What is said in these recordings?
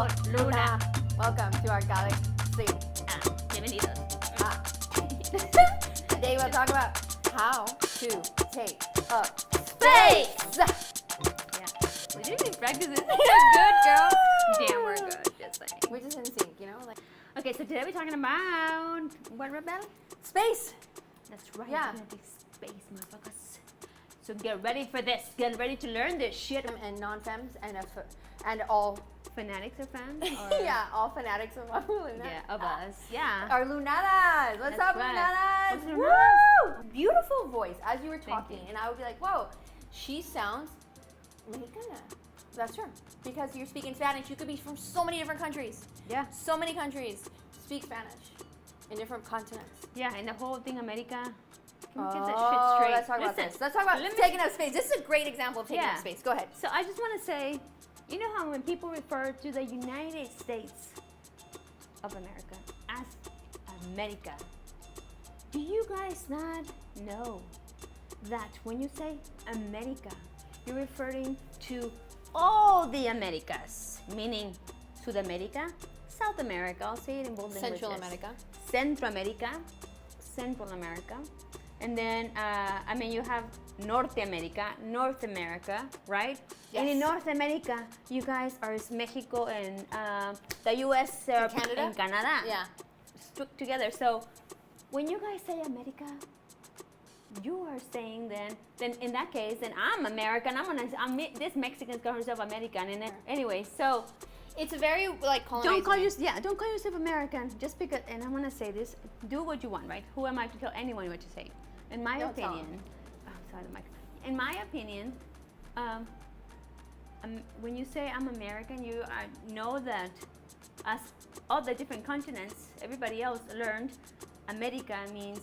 MangoLuna. Welcome to our galaxy. Bienvenidos. Today we'll talk about how to take up space. Yeah. We didn't even practice this. You're good, girl. Damn, we're good. Just saying. We're just in sync, you know? Like Okay, so today we're talking about what, Rebel? space. That's right. Yeah. We're gonna take space, motherfuckers. So get ready for this. Get ready to learn this shit. And non-fems and all Fanatics or fans? Or yeah, all fanatics of MangoLuna. Yeah, of us. Yeah. Our lunadas. What's That's up, right. lunadas? What's lunadas? Woo! Beautiful voice as you were Thank talking, you. and I would be like, "Whoa, she sounds Mexicana." That's true because you're speaking Spanish. You could be from so many different countries. Yeah. So many countries speak Spanish in different continents. Yeah, and the whole thing, America. Can we get Oh, that shit straight? let's talk about Listen, this. Let's talk about let me- taking up space. This is a great example of taking Yeah. up space. Go ahead. So I just want to say, you know how when people refer to the United States of America as America, do you guys not know that when you say America, you're referring to all the Americas, meaning South America, South America, I'll say it in both languages. Central America. Central America, Central America, and then you have North America, right? Yes. And in North America, you guys are Mexico and the U.S. Canada? and Canada. Yeah. Stuck together. So when you guys say America, you are saying then in that case, then I'm American. This Mexican calls herself American. And then, anyway, so. It's a very like colonizing. Don't call yourself American just because. And I want to say this: do what you want, right? Who am I to tell anyone what to say? In my Don't tell opinion, sorry, the mic. In my opinion, when you say I'm American, you know that as all the different continents, everybody else learned, America means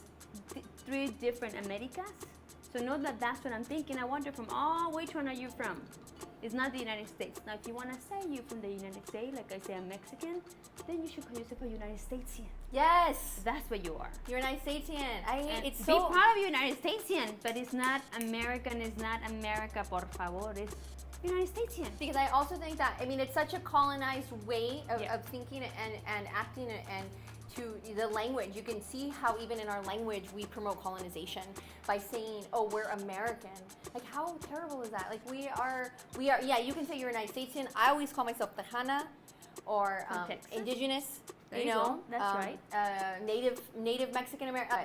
three different Americas. So know that that's what I'm thinking. I wonder which one are you from? It's not the United States. Now, if you want to say you're from the United States, like I say I'm Mexican, then you should call yourself a United Statesian. Yes. That's what you are. You're a United Statesian. It's Be so. proud of United Statesian, but it's not American. It's not America, por favor. It's United Statesian. Because I also think that, it's such a colonized way Yeah. of thinking and acting and to the language. You can see how even in our language we promote colonization by saying, oh, we're American. Like, how terrible is that? Like, we are, yeah, you can say you're a United Statesian. I always call myself Tejana or Indigenous, There you go. That's right. Native Mexican American.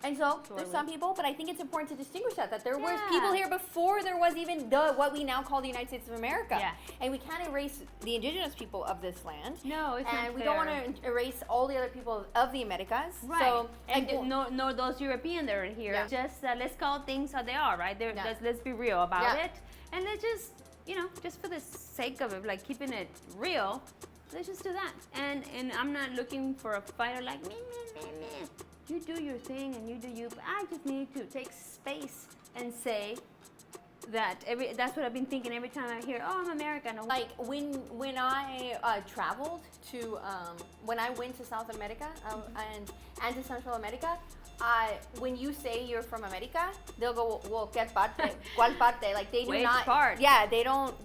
And so there's some people, but I think it's important to distinguish that there was Yeah. people here before there was even what we now call the United States of America. Yeah. And we can't erase the indigenous people of this land. No, it's not And we fair. don't want to erase all the other people of the Americas. Right. So, And no, those Europeans that are here. Yeah. Just let's call things how they are, right? Yeah. Let's be real about Yeah. it. And let's just, just for the sake of it, like keeping it real, let's just do that. And I'm not looking for a fighter like me. You do your thing and you do you. But I just need to take space and say that that's what I've been thinking every time I hear, oh, I'm American. like when I traveled to when I went to South America and to Central America, when you say you're from America, they'll go, well, ¿qué parte? ¿Cuál parte? Like they do Which not. part? Yeah, they don't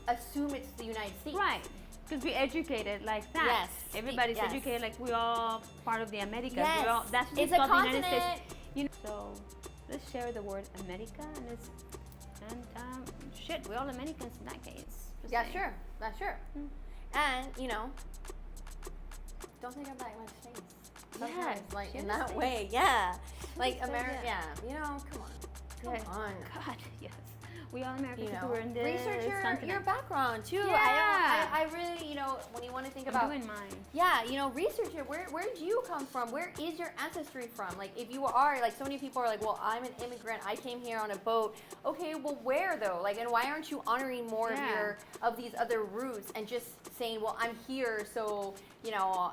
assume it's the United States. Right. Because we're educated like that. Yes. Everybody's Yes. educated like we're all part of the Americas. Yes. We're all, that's what It's we a call the United continent. States. So let's share the word America and shit, we're all Americans in that case. Just Yeah, saying. sure. That's sure. And don't take up that much space. Sometimes, Yes, like share in the that space. way, yeah. Like Space, America, yeah. come on. Come Yes. on. God, yes. We all Americans who are in this research your continent. background too. Yeah. I really, when you want to think I'm about, doing mine. yeah, research it. Where did you come from? Where is your ancestry from? Like, if you are, like, so many people are like, well, I'm an immigrant. I came here on a boat. Okay, well, where though? Like, and why aren't you honoring more Yeah. of these other roots and just saying, well, I'm here, so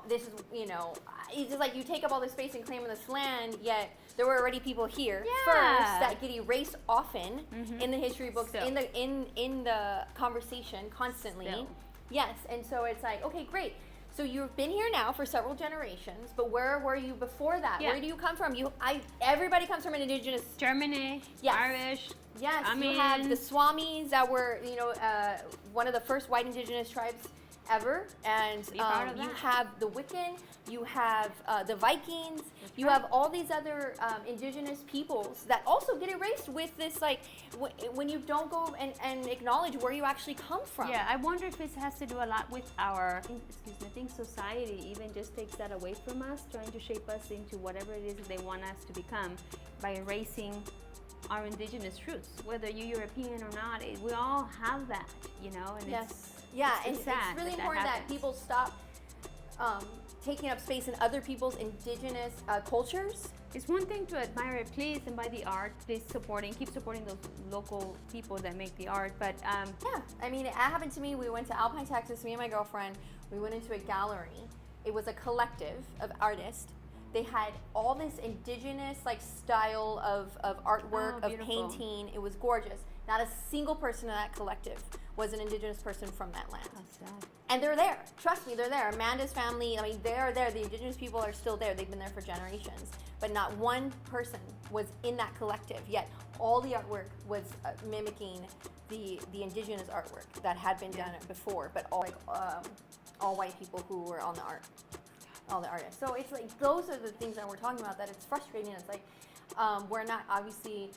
this is, it's just like you take up all this space and claim this land, yet there were already people here first Yeah. that get erased often in the history books, Still. in the conversation constantly. Still. Yes, and so it's like, okay, great. So you've been here now for several generations, but where were you before that? Yeah. Where do you come from? Everybody comes from an indigenous. Germany, Yes. Irish. Yes, I you have mean- the Swamis that were, one of the first white indigenous tribes ever. And Be part of you that. have the Wiccan, you have the Vikings, you right. have all these other indigenous peoples that also get erased with this, like, when you don't go and acknowledge where you actually come from. Yeah, I wonder if it has to do a lot with our, I think society even just takes that away from us, trying to shape us into whatever it is that they want us to become by erasing our indigenous roots. Whether you're European or not, we all have that, you know. And Yes. Yeah, and it's sad it's really that important that happens. people stop taking up space in other people's indigenous cultures. It's one thing to admire it, please, and buy the art. Please keep supporting those local people that make the art. But Yeah, I mean, it happened to me. We went to Alpine, Texas, me and my girlfriend. We went into a gallery. It was a collective of artists. They had all this indigenous like style of artwork, Oh, of beautiful. painting. It was gorgeous. Not a single person in that collective was an indigenous person from that land. that's sad. And they're there. Trust me, they're there. Amanda's family, I mean, they're there. The indigenous people are still there. They've been there for generations. But not one person was in that collective. Yet all the artwork was mimicking the indigenous artwork that had been done before, but all white people who were on the art, all the artists. So it's like those are the things that we're talking about. That it's frustrating. It's like we're not obviously.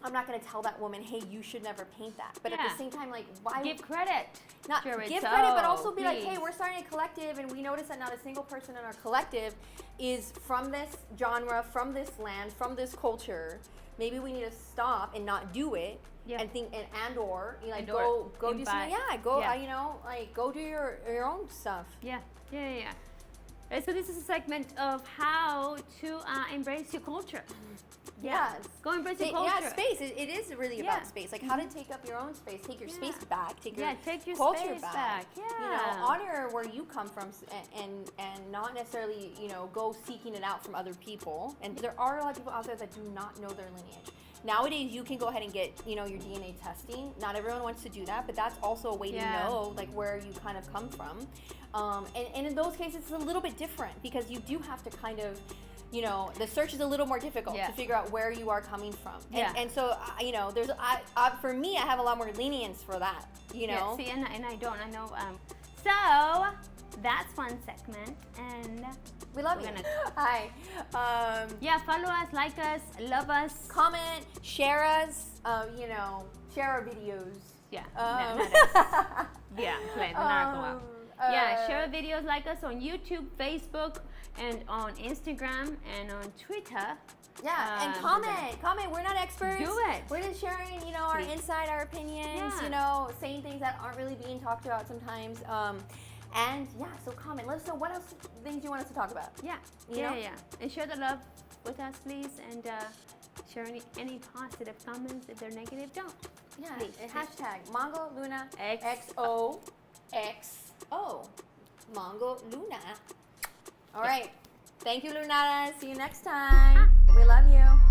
I'm not going to tell that woman, hey, you should never paint that. But at Yeah. the same time, like, why? Give credit. Not Sure, it's give credit, but so, also be like, hey, please. we're starting a collective, and we notice that not a single person in our collective is from this genre, from this land, from this culture. Maybe we need to stop and not do it, Yeah. and think or you know, like And or go do something. invite. Yeah, go. Yeah. You know, like go do your own stuff. Yeah. So this is a segment of how to embrace your culture. Yes. Go embrace your Yeah, culture. space. It is really Yeah. about space. Like how to take up your own space, take your space back, take your take your culture space back. You Yeah. know, honor where you come from, and not necessarily go seeking it out from other people. And there are a lot of people out there that do not know their lineage. Nowadays, you can go ahead and get your DNA testing. Not everyone wants to do that, but that's also a way to know like where you kind of come from. And in those cases, it's a little bit different because you do have to kind of. The search is a little more difficult to figure out where you are coming from. And so, there's, for me, I have a lot more lenience for that, Yeah, see, and I don't. I know. So that's one segment, and We love you. Hi. follow us, like us, love us. Comment, share us, share our videos. Yeah. Um, Not us. Yeah, play the narco out. Yeah, share our videos, like us on YouTube, Facebook, and on Instagram, and on Twitter. Yeah, and comment. We're not experts. Do it. We're just sharing, our Please. insight, our opinions, Yeah. saying things that aren't really being talked about sometimes. So comment. Let us know what else things you want us to talk about. Yeah. You know? Yeah. And share the love with us, please, and share any positive comments. If they're negative, don't. Yeah. Please. And hashtag MangoLuna X. XOXO. MangoLuna. All right. Thank you, Lunara. See you next time. We love you.